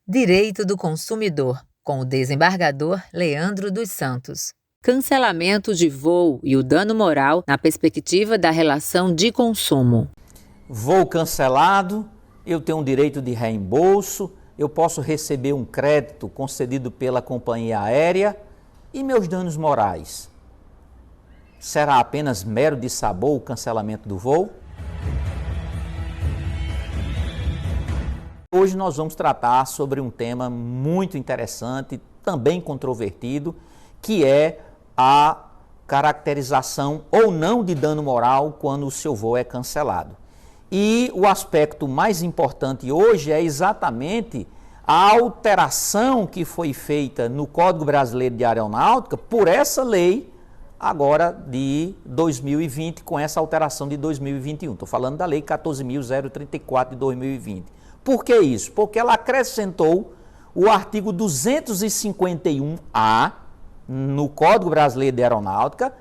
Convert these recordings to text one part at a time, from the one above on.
Direito do consumidor, com o desembargador Leandro dos Santos. Cancelamento de voo e o dano moral na perspectiva da relação de consumo. Voo cancelado, eu tenho um direito de reembolso, eu posso receber um crédito concedido pela companhia aérea e meus danos morais. Será apenas mero dissabor o cancelamento do voo? Hoje nós vamos tratar sobre um tema muito interessante, também controvertido, que é a caracterização ou não de dano moral quando o seu voo é cancelado. E o aspecto mais importante hoje é exatamente a alteração que foi feita no Código Brasileiro de Aeronáutica por essa lei agora de 2020, com essa alteração de 2021. Estou falando da lei 14.034 de 2020. Por que isso? Porque ela acrescentou o artigo 251-A no Código Brasileiro de Aeronáutica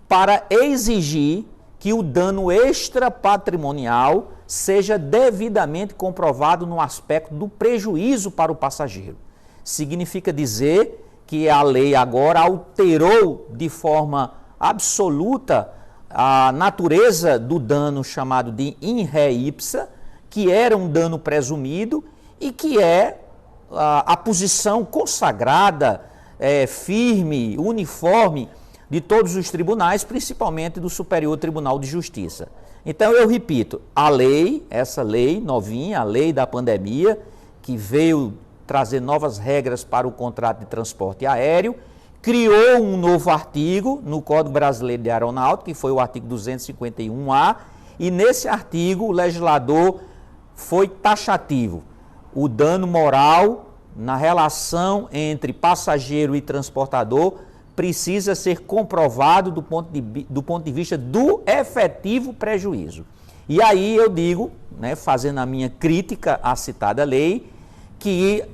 para exigir que o dano extrapatrimonial seja devidamente comprovado no aspecto do prejuízo para o passageiro. Significa dizer que a lei agora alterou de forma absoluta a natureza do dano chamado de in re ipsa, que era um dano presumido e que é a posição consagrada, firme, uniforme de todos os tribunais, principalmente do Superior Tribunal de Justiça. Então eu repito, a lei, essa lei novinha, a lei da pandemia, que veio trazer novas regras para o contrato de transporte aéreo, criou um novo artigo no Código Brasileiro de Aeronáutica, que foi o artigo 251-A, e nesse artigo o legislador foi taxativo. O dano moral na relação entre passageiro e transportador precisa ser comprovado do ponto de vista do efetivo prejuízo. E aí eu digo, fazendo a minha crítica à citada lei, que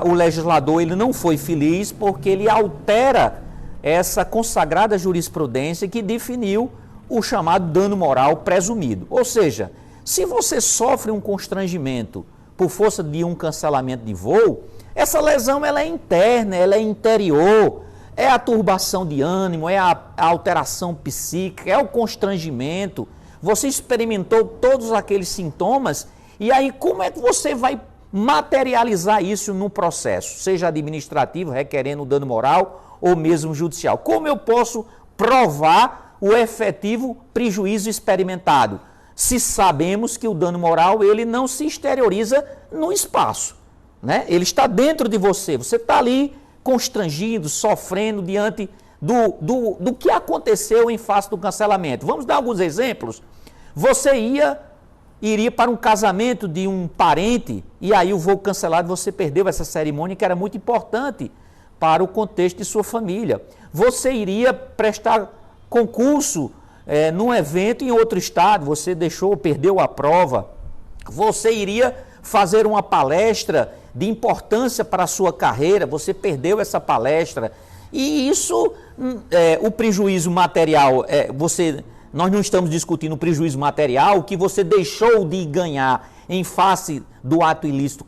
o legislador ele não foi feliz porque ele altera essa consagrada jurisprudência que definiu o chamado dano moral presumido. Ou seja, se você sofre um constrangimento por força de um cancelamento de voo, essa lesão ela é interna, ela é interior, é a turbação de ânimo, é a alteração psíquica, é o constrangimento. Você experimentou todos aqueles sintomas e aí como é que você vai materializar isso no processo, seja administrativo, requerendo dano moral ou mesmo judicial? Como eu posso provar o efetivo prejuízo experimentado? Se sabemos que o dano moral ele não se exterioriza no espaço, Ele está dentro de você, você está ali constrangido, sofrendo diante do que aconteceu em face do cancelamento. Vamos dar alguns exemplos. Você iria para um casamento de um parente e aí o voo cancelado, você perdeu essa cerimônia que era muito importante para o contexto de sua família. Você iria prestar concurso num evento em outro estado, você perdeu a prova. Você iria fazer uma palestra de importância para a sua carreira, você perdeu essa palestra. E isso, o prejuízo material, nós não estamos discutindo o prejuízo material que você deixou de ganhar em face do ato ilícito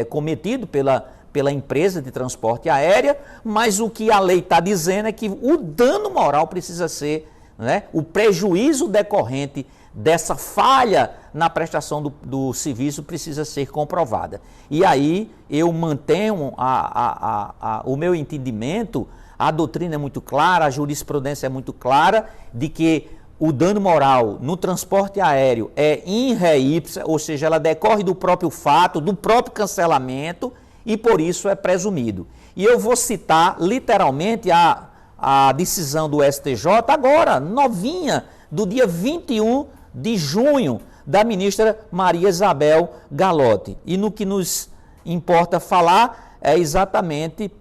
cometido pela empresa de transporte aéreo, mas o que a lei está dizendo é que o dano moral precisa ser, o prejuízo decorrente dessa falha na prestação do serviço precisa ser comprovada. E aí eu mantenho o meu entendimento, a doutrina é muito clara, a jurisprudência é muito clara, de que o dano moral no transporte aéreo é in re ipsa, ou seja, ela decorre do próprio fato, do próprio cancelamento, e por isso é presumido. E eu vou citar literalmente a decisão do STJ agora, novinha, do dia 21 de junho, da ministra Maria Isabel Galotti. E no que nos importa falar é exatamente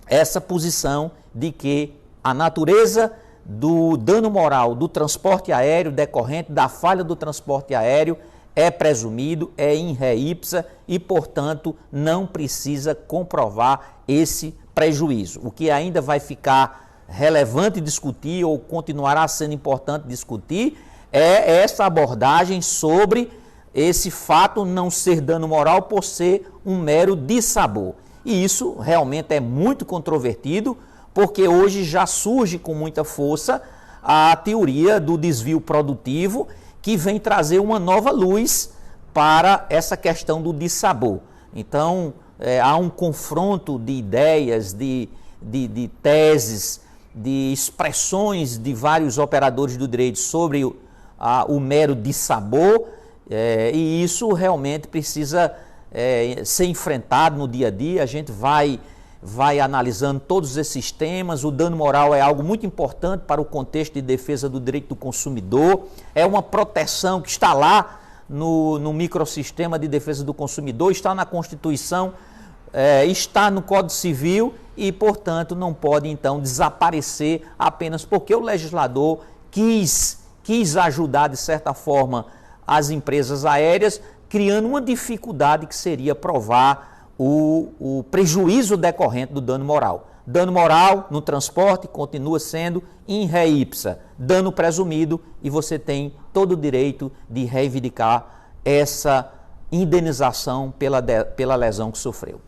essa posição de que a natureza do dano moral do transporte aéreo decorrente da falha do transporte aéreo é presumido, é in re ipsa e, portanto, não precisa comprovar esse prejuízo. O que ainda vai ficar relevante discutir ou continuará sendo importante discutir é essa abordagem sobre esse fato não ser dano moral por ser um mero dissabor. E isso realmente é muito controvertido, porque hoje já surge com muita força a teoria do desvio produtivo, que vem trazer uma nova luz para essa questão do dissabor. Então, há um confronto de ideias, de teses, de expressões de vários operadores do direito sobre o mero dissabor, e isso realmente precisa ser enfrentado no dia a dia. A gente vai analisando todos esses temas. O dano moral é algo muito importante para o contexto de defesa do direito do consumidor, é uma proteção que está lá no microsistema de defesa do consumidor, está na Constituição, está no Código Civil e, portanto, não pode, então, desaparecer apenas porque o legislador quis ajudar, de certa forma, as empresas aéreas, criando uma dificuldade que seria provar o prejuízo decorrente do dano moral. Dano moral no transporte continua sendo in re ipsa, dano presumido, e você tem todo o direito de reivindicar essa indenização pela lesão que sofreu.